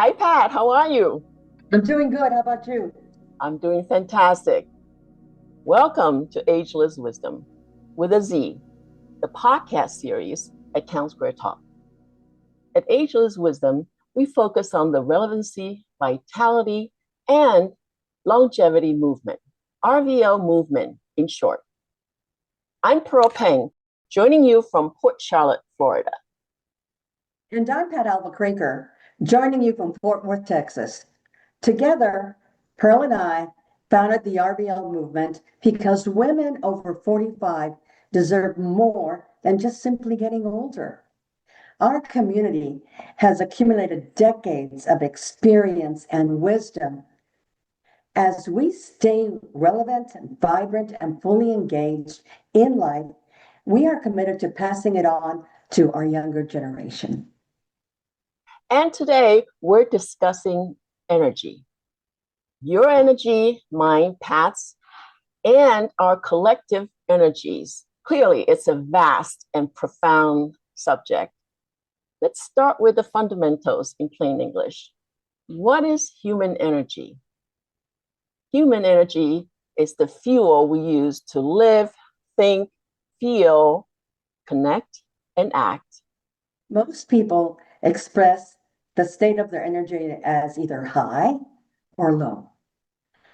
Hi, Pat. How are you? I'm doing good. How about you? I'm doing fantastic. Welcome to Ageless Wisdom with a Z, the podcast series at Town Square Talk. At Ageless Wisdom, we focus on the relevancy, vitality, and longevity movement, RVL movement in short. I'm Peng, joining you from Port Charlotte, Florida. And I'm Pat Alva-Kraker, joining you from Fort Worth, Texas. Together, Pearl and I founded the RVL movement because women over 45 deserve more than just simply getting older. Our community has accumulated decades of experience and wisdom. As we stay relevant, vibrant, and fully engaged in life, we are committed to passing it on to our younger generation. And today we're discussing energy. Your energy, mine, Pat's, and our collective energies. Clearly, it's a vast and profound subject. Let's start with the fundamentals in plain English. What is human energy? Human energy is the fuel we use to live, think, feel, connect, and act. Most people express the state of their energy as either high or low.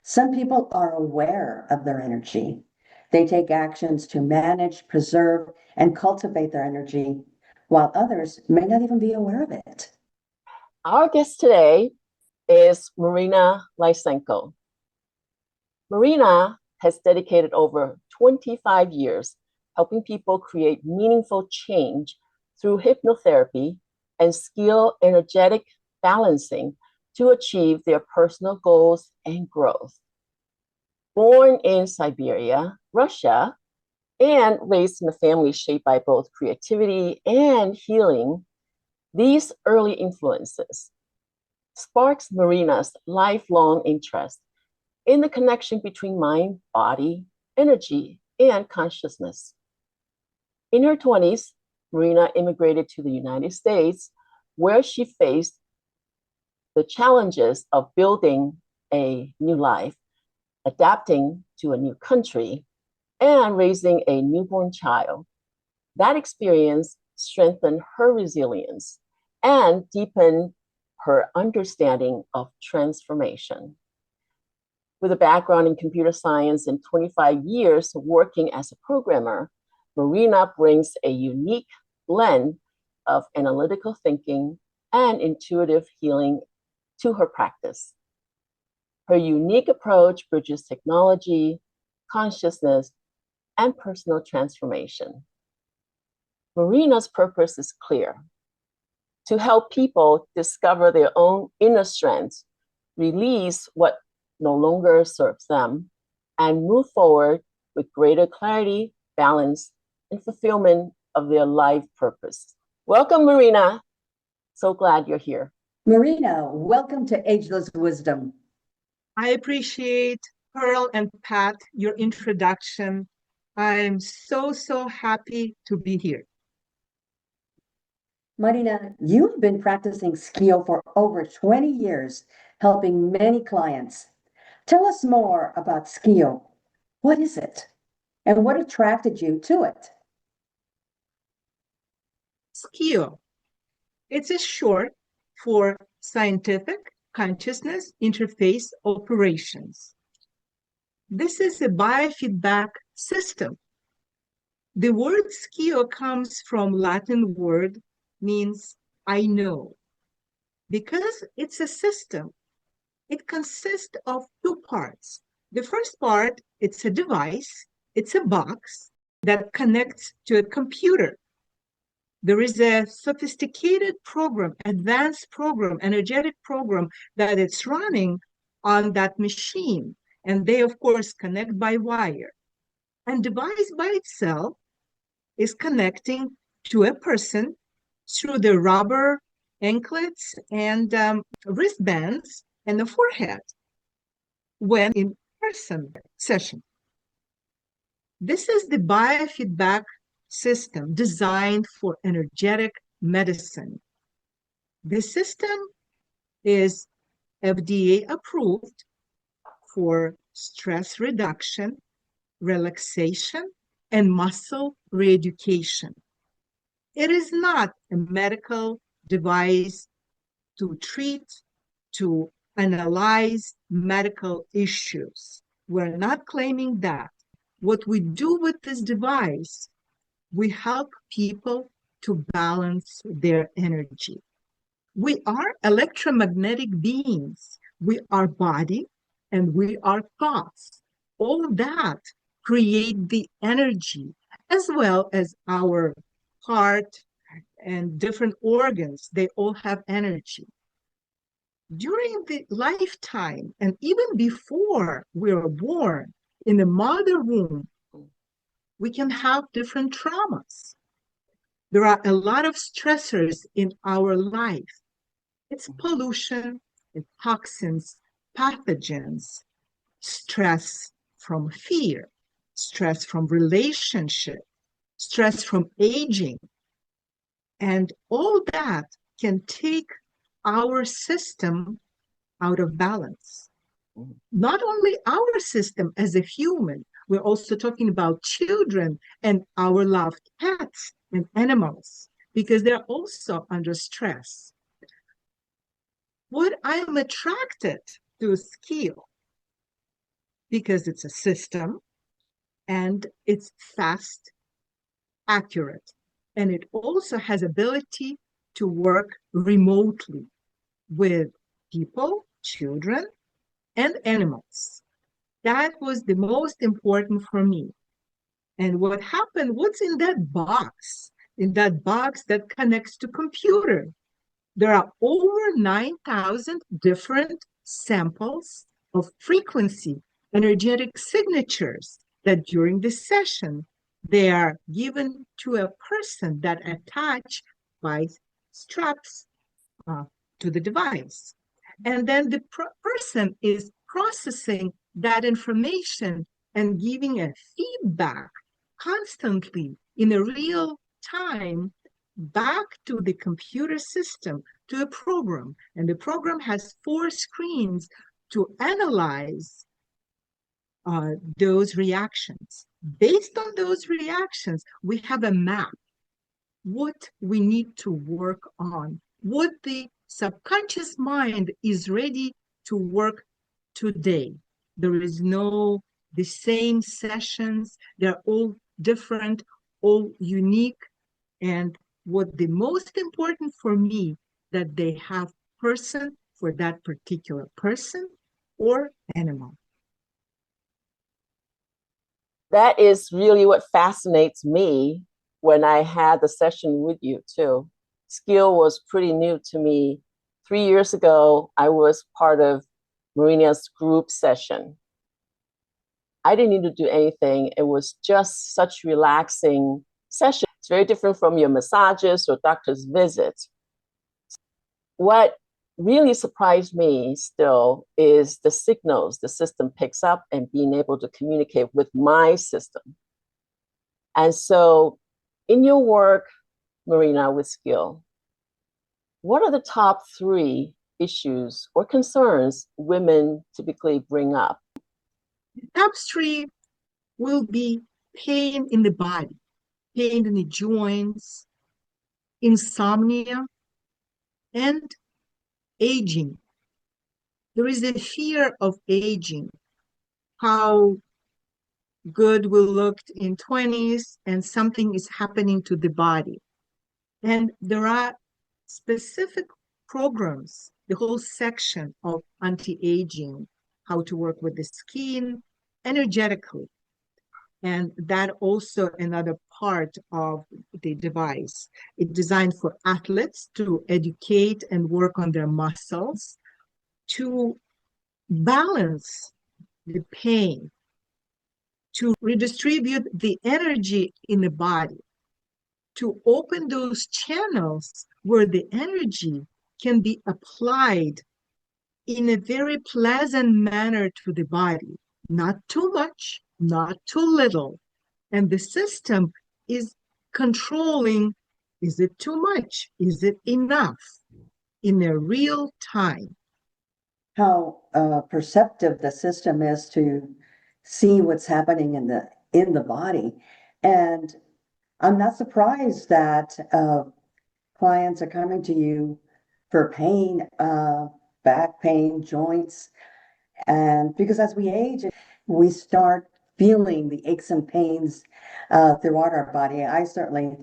Some people are aware of their energy. They take actions to manage, preserve, and cultivate their energy, while others may not even be aware of it. Our guest today is Marina Lysenko. Marina has dedicated over 25 years helping people create meaningful change through hypnotherapy and skill energetic balancing to achieve their personal goals and growth. Born in Siberia, Russia, and raised in a family shaped by both creativity and healing, these early influences sparks Marina's lifelong interest in the connection between mind, body, energy, and consciousness. In her 20s, Marina immigrated to the United States, where she faced the challenges of building a new life, adapting to a new country, and raising a newborn child. That experience strengthened her resilience and deepened her understanding of transformation. With a background in computer science and 25 years working as a programmer, Marina brings a unique blend of analytical thinking and intuitive healing to her practice. Her unique approach bridges technology, consciousness, and personal transformation. Marina's purpose is clear: to help people discover their own inner strengths, release what no longer serves them, and move forward with greater clarity, balance, and fulfillment of their life purpose. Welcome, Marina. So glad you're here. Marina, welcome to Ageless Wisdom. I appreciate, Pearl and Pat, your introduction. I'm so happy to be here. Marina, you've been practicing SCIO for over 20 years, helping many clients. Tell us more about SCIO. What is it? And what attracted you to it? SCIO. It's a short for Scientific Consciousness Interface Operations. This is a biofeedback system. The word SCIO comes from Latin word, means I know. Because it's a system, it consists of two parts. The first part, it's a device, it's a box that connects to a computer. There is a sophisticated program, advanced program, energetic program that it's running on that machine. And they, of course, connect by wire. And device by itself is connecting to a person through the rubber anklets and wristbands and the forehead when in person session. This is the biofeedback system designed for energetic medicine. The system is FDA approved for stress reduction, relaxation, and muscle reeducation. It is not a medical device to treat, to analyze medical issues. We're not claiming that. What we do with this device, we help people to balance their energy. We are electromagnetic beings. We are body and we are thoughts. All of that create the energy, as well as our heart and different organs. They all have energy. During the lifetime and even before we are born, in the mother womb, we can have different traumas. There are a lot of stressors in our life. It's pollution, it's toxins, pathogens, stress from fear, stress from relationship, stress from aging. And all that can take our system out of balance. Not only our system as a human, we're also talking about children and our loved pets and animals, because they're also under stress. What I am attracted to SCIO, because it's a system and it's fast, accurate, and it also has ability to work remotely with people, children, and animals. That was the most important for me. And what happened, what's in that box? In that box that connects to computer, there are over 9,000 different samples of frequency, energetic signatures that during the session, they are given to a person that attach by straps to the device. And then the person is processing that information and giving a feedback constantly in a real time back to the computer system, to a program. And the program has 4 screens to analyze those reactions. Based on those reactions, we have a map, what we need to work on, what the subconscious mind is ready to work today. There is no the same sessions. They're all different, all unique. And what the most important for me, that they have person for that particular person or animal. That is really what fascinates me when I had the session with you too. SCIO was pretty new to me. 3 years ago, I was part of Marina's group session. I didn't need to do anything. It was just such relaxing session. It's very different from your massages or doctor's visits. What really surprised me still is the signals the system picks up and being able to communicate with my system. And so in your work, Marina, with SCIO, what are the top 3 issues or concerns women typically bring up? The top 3 will be pain in the body, pain in the joints, insomnia, and aging. There is a fear of aging, how good we looked in 20s and something is happening to the body. And there are specific programs, the whole section of anti-aging, how to work with the skin energetically. And that also another part of the device. It's designed for athletes to educate and work on their muscles, to balance the pain, to redistribute the energy in the body, to open those channels where the energy can be applied in a very pleasant manner to the body, not too much, not too little. And the system is controlling, is it too much? Is it enough? in a real time. How perceptive the system is to see what's happening in the body. And I'm not surprised that clients are coming to you for pain, back pain, joints. And because as we age, we start feeling the aches and pains throughout our body. I certainly,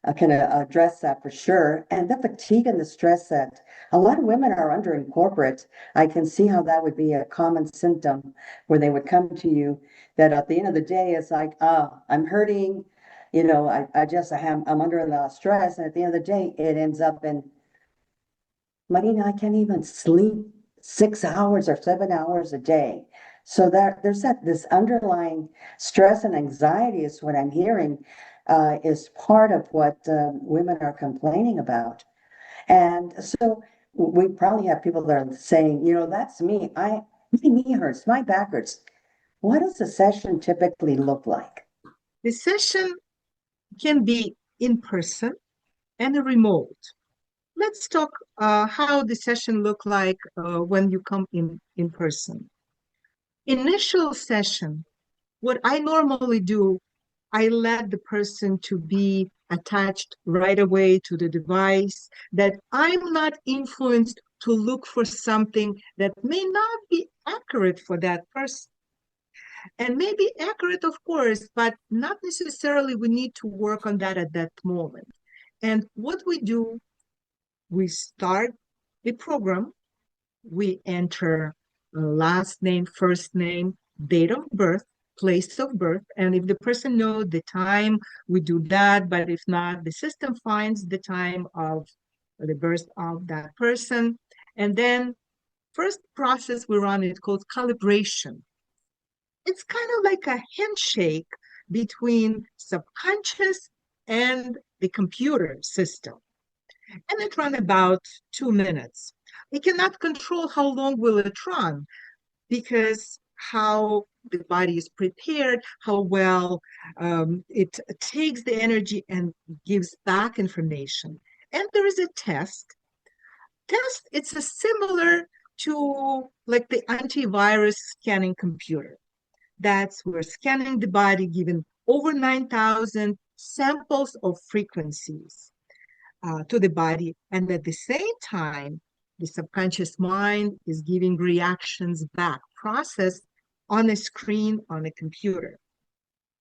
I can address that for sure. And the fatigue and the stress that a lot of women are under in corporate, I can see how that would be a common symptom where they would come to you that at the end of the day, it's like, oh, I'm hurting. I'm under a lot of stress. And at the end of the day, it ends up in, Marina, I can't even sleep 6 hours or 7 hours a day. So there's this underlying stress and anxiety is what I'm hearing is part of what women are complaining about. And so we probably have people that are saying, that's me. My knee hurts, my back hurts. What does a session typically look like? The session can be in person and remote. Let's talk how the session look like when you come in person. Initial session, what I normally do, I let the person to be attached right away to the device, that I'm not influenced to look for something that may not be accurate for that person. And may be accurate, of course, but not necessarily we need to work on that at that moment. And what we do, we start the program, we enter last name, first name, date of birth, place of birth, and if the person knows the time, we do that, but if not, the system finds the time of the birth of that person. And then first process we run is called calibration. It's kind of like a handshake between subconscious and the computer system. And it runs about 2 minutes. We cannot control how long will it run because how the body is prepared, how well it takes the energy and gives back information. And there is a test. It's a similar to like the antivirus scanning computer. That's we're scanning the body, giving over 9,000 samples of frequencies to the body. And at the same time, the subconscious mind is giving reactions back, processed on a screen on a computer.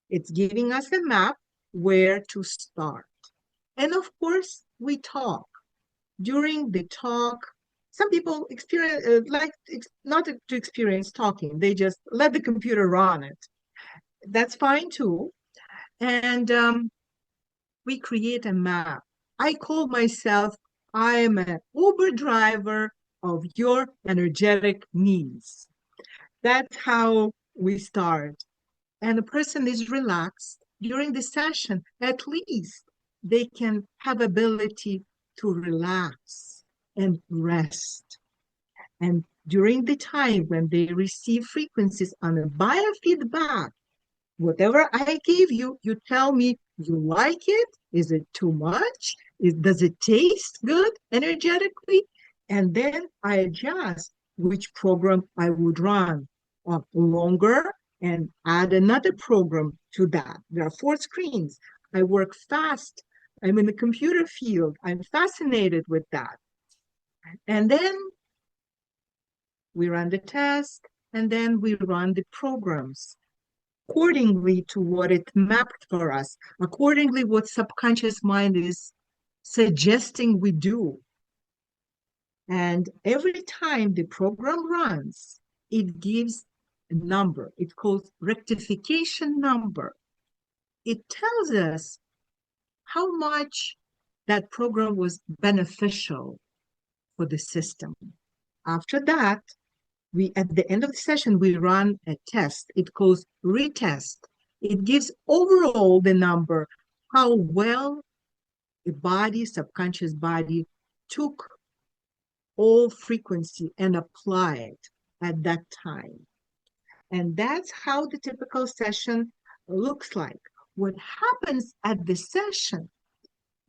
It's giving us a map where to start. And of course, we talk. During the talk, some people experience not to experience talking. They just let the computer run it. That's fine too. And we create a map. I call myself, I am an Uber driver of your energetic needs. That's how we start. And the person is relaxed during the session. At least they can have ability to relax and rest. And during the time when they receive frequencies on a biofeedback, whatever I gave you, you tell me you like it. Is it too much? Does it taste good energetically? And then I adjust which program I would run longer and add another program to that. There are 4 screens. I work fast. I'm in the computer field. I'm fascinated with that. And then we run the test, and then we run the programs accordingly to what it mapped for us, accordingly what subconscious mind is suggesting we do. And every time the program runs, it gives a number. It's called rectification number. It tells us how much that program was beneficial for the system. After that, at the end of the session, we run a test. It calls retest. It gives overall the number, how well the body, subconscious body, took all frequency and applied at that time. And that's how the typical session looks like. What happens at the session,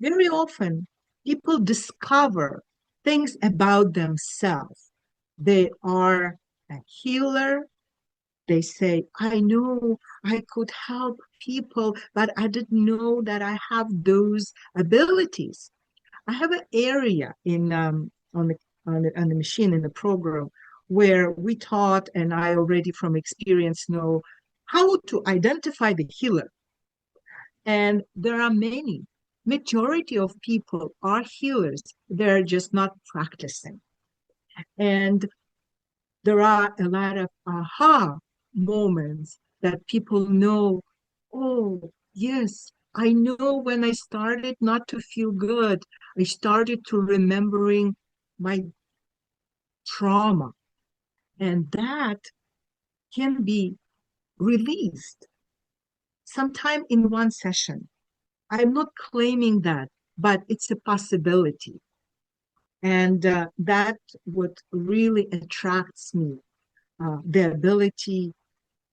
very often, people discover things about themselves. They are a healer. They say, I know I could help people, but I didn't know that I have those abilities. I have an area on the machine in the program where we taught, and I already from experience know how to identify the healer. And there are many. Majority of people are healers. They're just not practicing. And there are a lot of aha moments that people know, oh, yes, I know when I started not to feel good, I started to remembering my trauma, and that can be released sometime in one session. I'm not claiming that, but it's a possibility. And that what really attracts me, the ability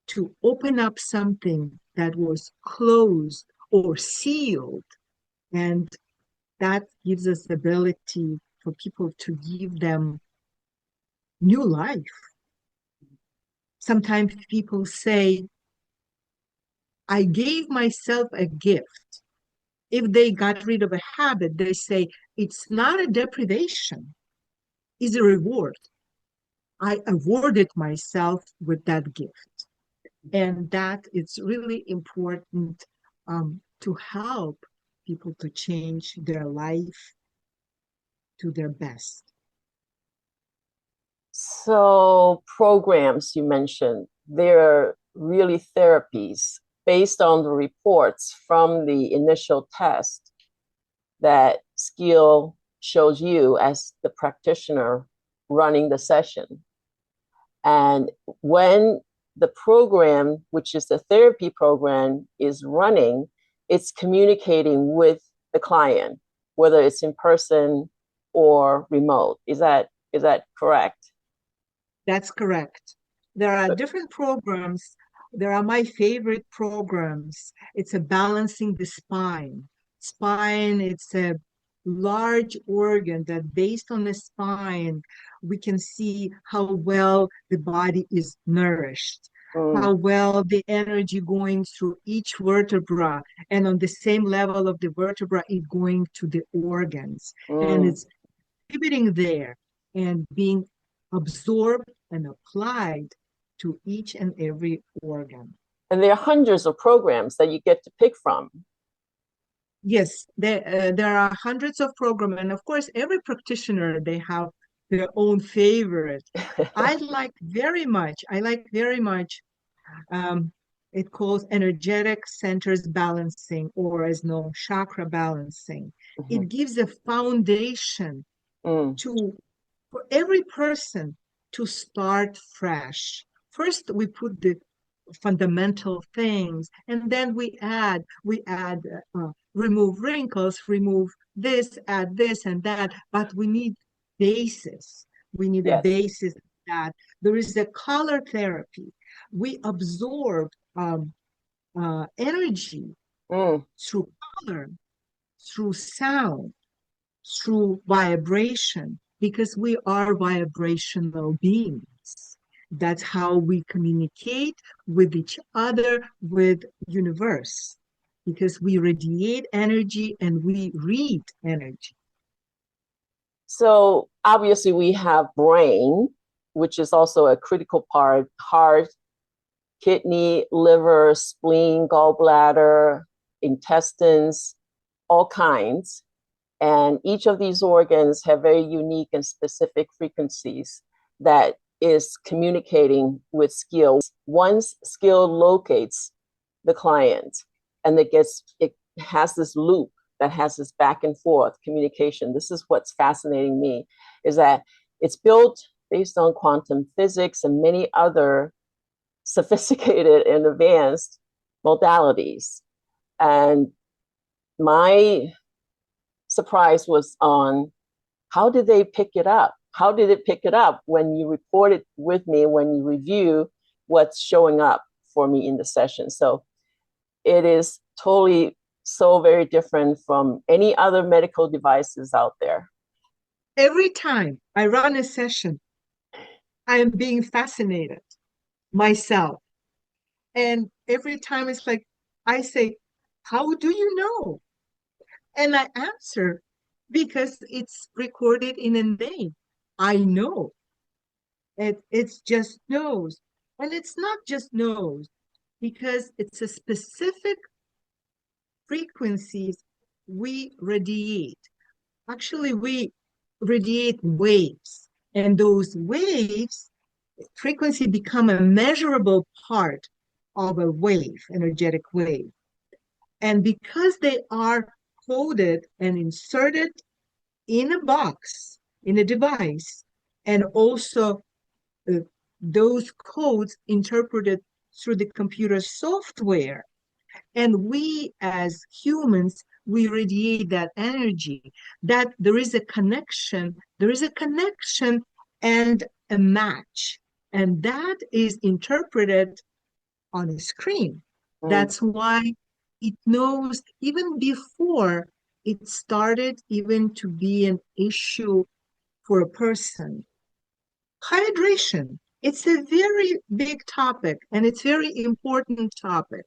to open up something that was closed or sealed. And that gives us the ability for people to give them new life. Sometimes people say, I gave myself a gift. If they got rid of a habit, they say, it's not a deprivation, it's a reward. I awarded myself with that gift. And that it's really important to help people to change their life to their best. So programs you mentioned, they're really therapies based on the reports from the initial test that SCIO shows you as the practitioner running the session. And when the program, which is the therapy program, is running, it's communicating with the client, whether it's in person or remote. Is that correct? That's correct. There are different programs. There are my favorite programs. It's a balancing the spine. Spine, it's a large organ that based on the spine, we can see how well the body is nourished, how well the energy going through each vertebra, and on the same level of the vertebra, it going to the organs. And it's pivoting there and being absorbed and applied to each and every organ. And there are hundreds of programs that you get to pick from. Yes, there are hundreds of programs. And of course, every practitioner, they have their own favorite. I like very much, it calls energetic centers balancing, or as known, chakra balancing. It gives a foundation for every person to start fresh. First, we put the fundamental things, and then we add remove wrinkles, remove this, add this and that, but we need basis. We need a basis that there is a color therapy. We absorb energy through color, through sound, through vibration, because we are vibrational beings. That's how we communicate with each other, with universe, because we radiate energy and we read energy. So obviously we have brain, which is also a critical part, heart, kidney, liver, spleen, gallbladder, intestines, all kinds. And each of these organs have very unique and specific frequencies that is communicating with SCIO. Once SCIO locates the client, and it has this loop that has this back and forth communication. This is what's fascinating me, is that it's built based on quantum physics and many other sophisticated and advanced modalities. And my surprise was on how did they pick it up? How did it pick it up when you report it with me, when you review what's showing up for me in the session? So it is totally so very different from any other medical devices out there? Every time I run a session, I am being fascinated myself. And every time it's like, I say, how do you know? And I answer, because it's recorded in a name. I know. It's just knows. And it's not just knows, because it's a specific frequencies we radiate. Actually, we radiate waves, and those waves frequency become a measurable part of a wave, energetic wave. And because they are coded and inserted in a box, in a device, and also uh, those codes interpreted through the computer software, and we as humans, we radiate that energy, that there is a connection, and a match. And that is interpreted on a screen. That's why it knows even before it started even to be an issue for a person. Hydration. It's a very big topic, and it's very important topic.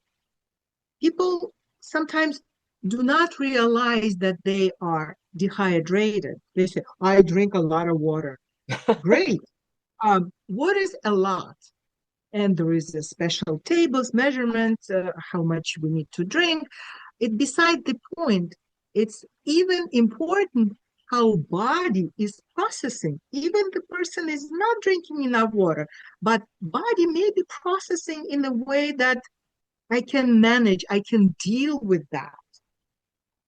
People sometimes do not realize that they are dehydrated. They say, I drink a lot of water. Great. What is a lot? And there is a special tables, measurements, how much we need to drink. It beside the point. It's even important how body is processing. Even the person is not drinking enough water, but body may be processing in a way that I can manage, I can deal with that.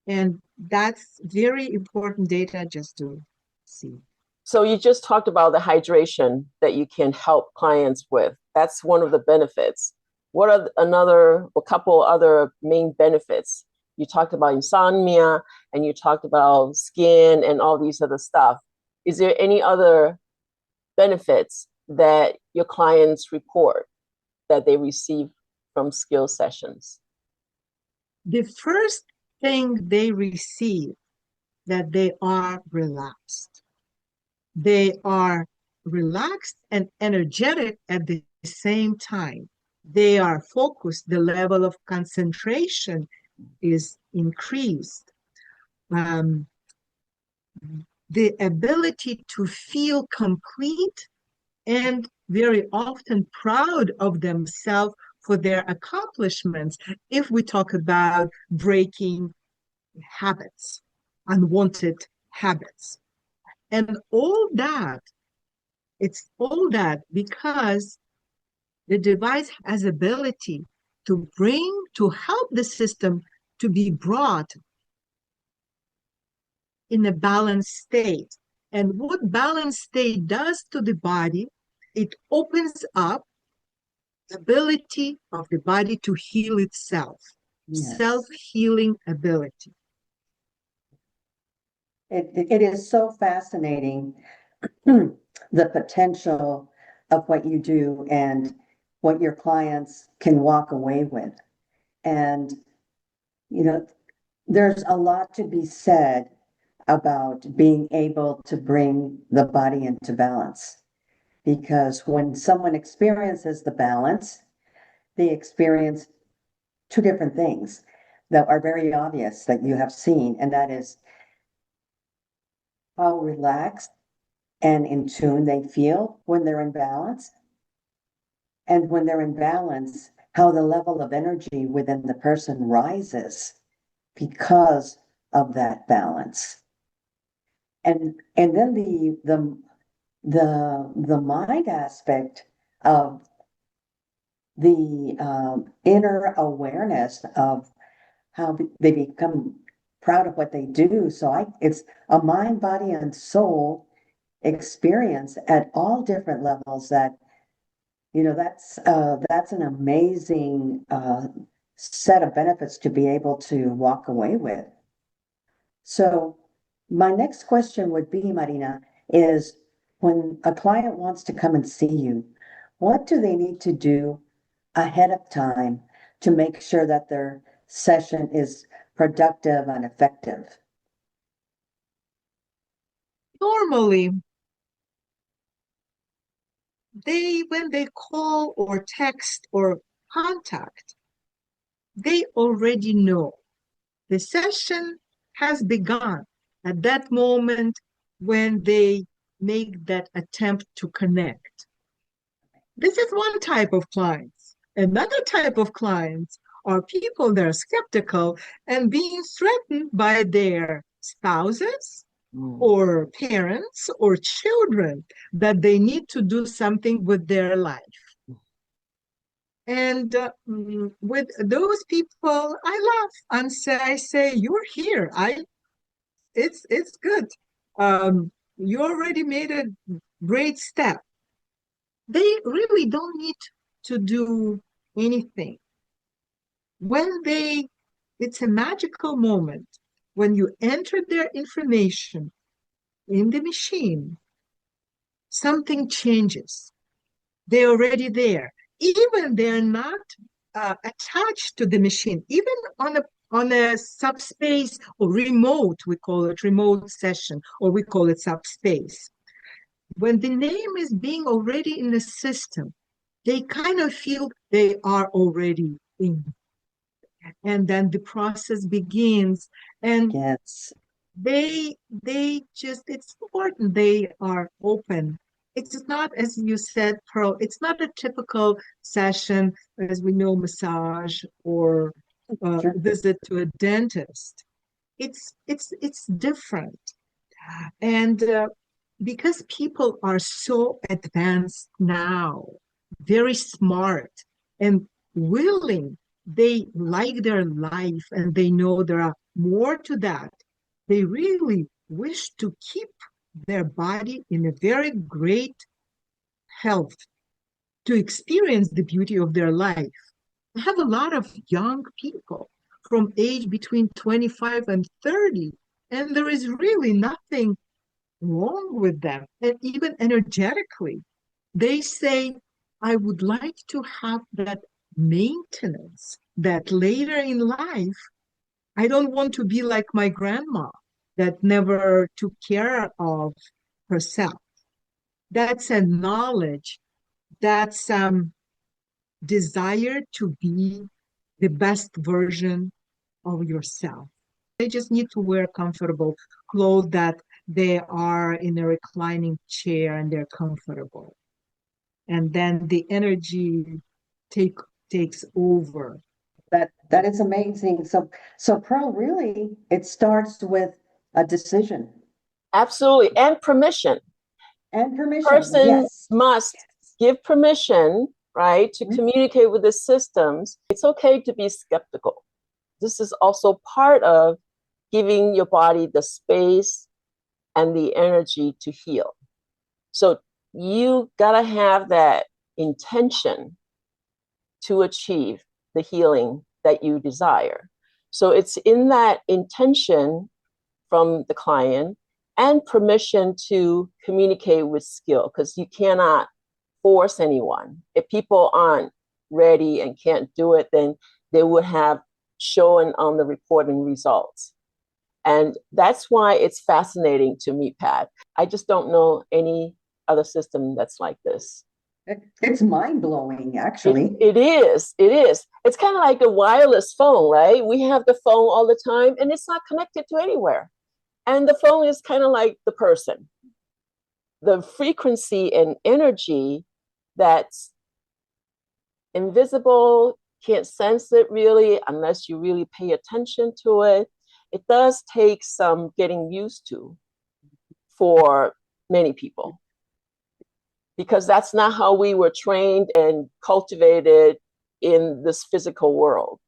And that's very important data just to see. So you just talked about the hydration that you can help clients with. That's one of the benefits. What are a couple other main benefits? You talked about insomnia, and you talked about skin and all these other stuff. Is there any other benefits that your clients report that they receive from skill sessions? The first thing they receive, that they are relaxed. They are relaxed and energetic at the same time. They are focused. The level of concentration is increased. The ability to feel complete and very often proud of themselves for their accomplishments, if we talk about breaking habits, unwanted habits. And all that, it's all that because the device has ability to help the system to be brought in a balanced state. And what balanced state does to the body, it opens up the ability of the body to heal itself, self-healing ability. It is so fascinating, the potential of what you do and what your clients can walk away with. And, there's a lot to be said about being able to bring the body into balance. Because when someone experiences the balance, they experience two different things that are very obvious that you have seen, and that is how relaxed and in tune they feel when they're in balance. And when they're in balance, how the level of energy within the person rises because of that balance. And then the mind aspect of the inner awareness of how they become proud of what they do. So it's a mind, body, and soul experience at all different levels that, that's an amazing set of benefits to be able to walk away with. So my next question would be, Marina, is when a client wants to come and see you, what do they need to do ahead of time to make sure that their session is productive and effective? Normally, when they call or text or contact, they already know the session has begun at that moment when they make that attempt to connect. This is one type of clients. Another type of clients are people that are skeptical and being threatened by their spouses or parents or children that they need to do something with their life. And with those people, I laugh and I say, "You're here. It's good. You already made a great step." They really don't need to do anything. It's a magical moment when you enter their information in the machine, something changes. They're already there. Even they're not attached to the machine, even on a subspace or remote, we call it remote session, or we call it subspace. When the name is being already in the system, they kind of feel they are already in. And then the process begins. And Yes. they just, it's important they are open. It's not, as you said, Pearl, it's not a typical session, as we know, massage or Sure. visit to a dentist. It's different. And because people are so advanced now, very smart and willing, they like their life and they know there are more to that. They really wish to keep their body in a very great health, to experience the beauty of their life. I have a lot of young people from age between 25 and 30, and there is really nothing wrong with them. And even energetically, they say, "I would like to have that maintenance that later in life, I don't want to be like my grandma that never took care of herself." That's a knowledge, that's desire to be the best version of yourself. They just need to wear comfortable clothes, that they are in a reclining chair and they're comfortable. And then the energy takes over. That is amazing. So Pearl, really, it starts with a decision Absolutely. And permission. and permission. Person Yes. must give permission, right, to communicate with the systems. It's okay to be skeptical. This is also part of giving your body the space and the energy to heal. So you gotta have that intention to achieve the healing that you desire. So it's in that intention from the client and permission to communicate with skill, because you cannot force anyone. If people aren't ready and can't do it, then they would have shown on the reporting results. And that's why it's fascinating to me, Pat. I just don't know any other system that's like this. It's mind-blowing, actually. It is. It is. It's kind of like a wireless phone, right? We have the phone all the time and it's not connected to anywhere. And the phone is kind of like the person. The frequency and energy that's invisible, can't sense it really unless you really pay attention to it. It does take some getting used to for many people, because that's not how we were trained and cultivated in this physical world.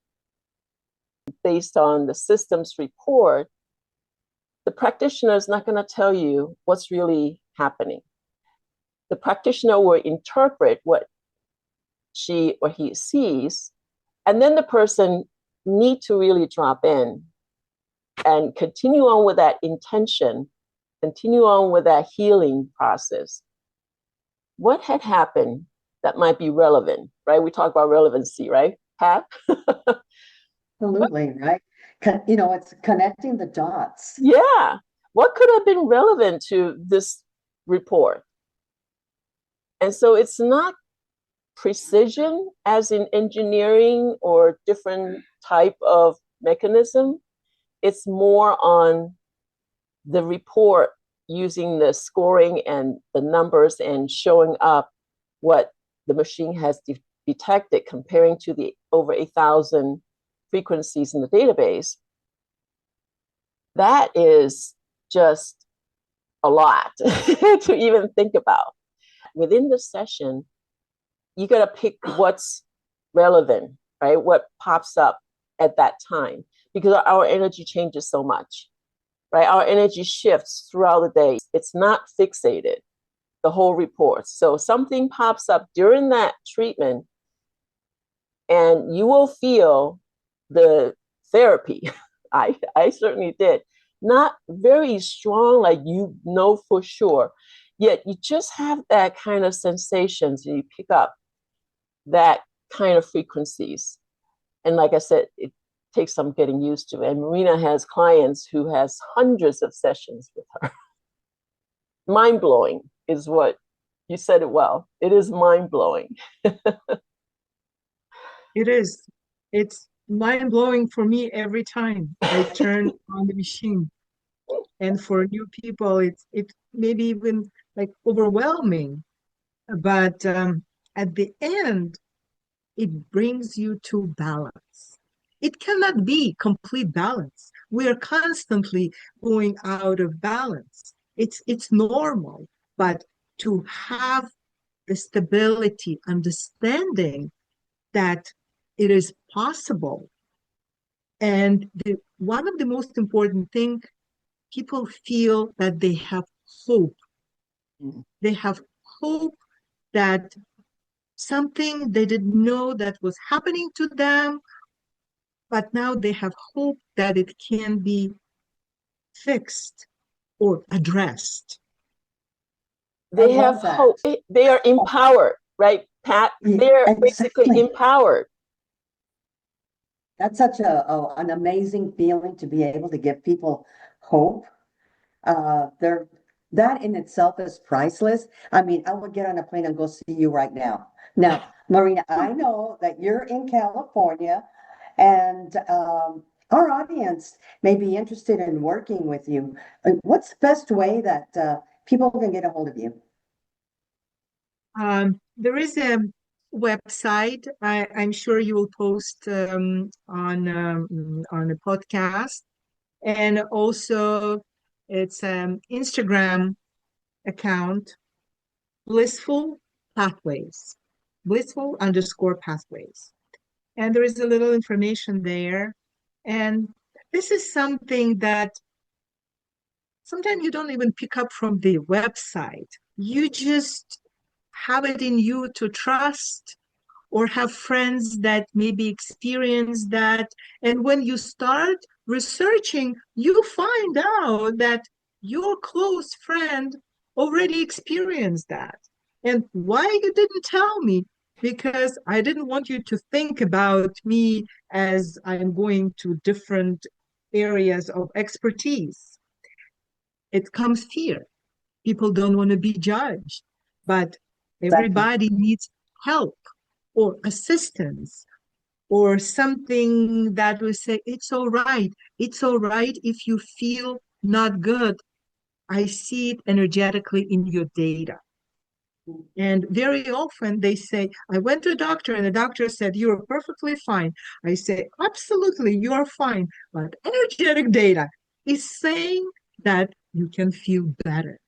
Based on the systems report, the practitioner is not going to tell you what's really happening. The practitioner will interpret what she or he sees, and then the person need to really drop in and continue on with that intention, continue on with that healing process. What had happened that might be relevant, right? We talk about relevancy, right, Pat? Absolutely, right? it's connecting the dots. Yeah. What could have been relevant to this report? And so it's not precision as in engineering or different type of mechanism. It's more on the report using the scoring and the numbers and showing up what the machine has detected comparing to the over 1,000 frequencies in the database. That is just a lot to even think about. Within the session, you got to pick what's relevant, right? What pops up at that time, because our energy changes so much, right? Our energy shifts throughout the day. It's not fixated, the whole report. So something pops up during that treatment and you will feel the therapy. I certainly did. Not very strong, like you know for sure, yet you just have that kind of sensations and you pick up that kind of frequencies. And like I said, it takes some getting used to. And Marina has clients who has hundreds of sessions with her. Mind-blowing is what you said it well. It is mind-blowing. It is. It's mind-blowing for me every time I turn on the machine. And for new people, it maybe even like overwhelming. But at the end, it brings you to balance. It cannot be complete balance. We are constantly going out of balance. It's normal, but to have the stability, understanding that it is possible. And one of the most important things, people feel that they have hope. They have hope that something they didn't know that was happening to them, but now they have hope that it can be fixed or addressed. They have hope. They are empowered, right, Pat? They're basically empowered. That's such an amazing feeling to be able to give people hope. That in itself is priceless. I mean, I would get on a plane and go see you right now. Now, Marina, I know that you're in California, and our audience may be interested in working with you. What's the best way that people can get a hold of you? There is a website. I'm sure you will post on a podcast, and also it's Instagram account, blissful pathways, blissful_pathways, and there is a little information there. And this is something that sometimes you don't even pick up from the website. You just have it in you to trust or have friends that maybe experience that. And when you start researching, you find out that your close friend already experienced that. And why you didn't tell me? Because I didn't want you to think about me as I'm going to different areas of expertise. It comes here. People don't want to be judged, but everybody needs help or assistance or something that will say, it's all right. It's all right if you feel not good. I see it energetically in your data. And very often they say, I went to a doctor and the doctor said, you're perfectly fine. I say, absolutely, you're fine. But energetic data is saying that you can feel better.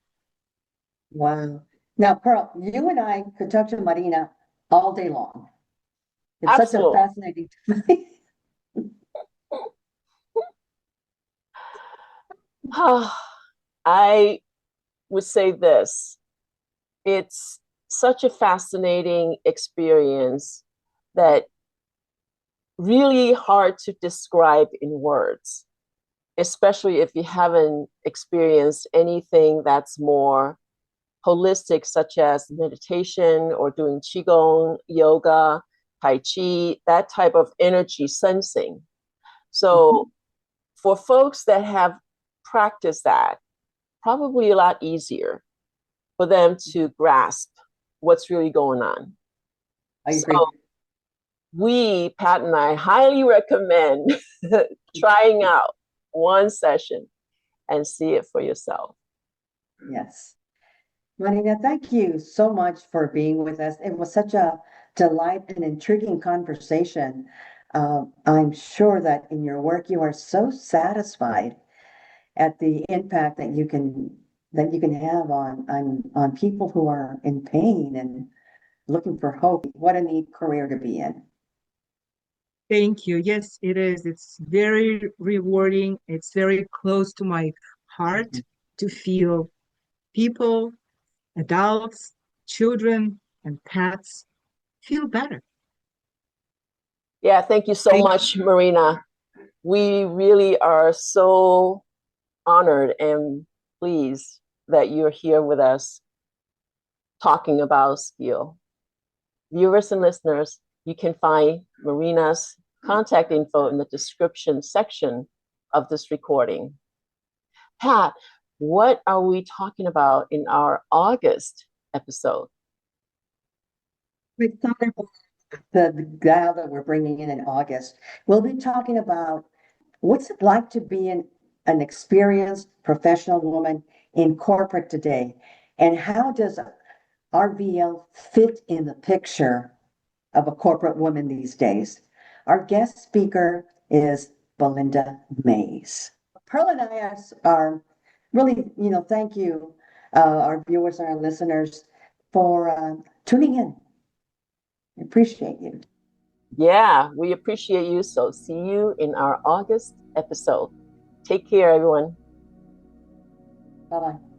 Wow. Now, Pearl, you and I could talk to Marina all day long. It's Absolutely. such a fascinating I would say this. It's such a fascinating experience that really hard to describe in words, especially if you haven't experienced anything that's more holistic, such as meditation or doing Qigong, yoga, Tai Chi, that type of energy sensing. So for folks that have practiced that, probably a lot easier for them to grasp what's really going on. I agree. So we, Pat and I, highly recommend trying out one session and see it for yourself. Yes. Marina, thank you so much for being with us. It was such a delight and intriguing conversation. I'm sure that in your work you are so satisfied at the impact that you can have on people who are in pain and looking for hope. What a neat career to be in. Thank you. Yes, it is. It's very rewarding. It's very close to my heart to feel people, adults, children, and pets feel better. Yeah, thank you so much, Marina. We really are so honored and pleased that you're here with us talking about SCIO. Viewers and listeners, you can find Marina's contact info in the description section of this recording. Pat, what are we talking about in our August episode? We thought about the gal that we're bringing in August. We'll be talking about what's it like to be an experienced professional woman in corporate today, and how does RVL fit in the picture of a corporate woman these days? Our guest speaker is Belinda Mays. Pearl and I are really, thank you, our viewers and our listeners, for tuning in. I appreciate you. Yeah, we appreciate you. So see you in our August episode. Take care, everyone. Bye-bye.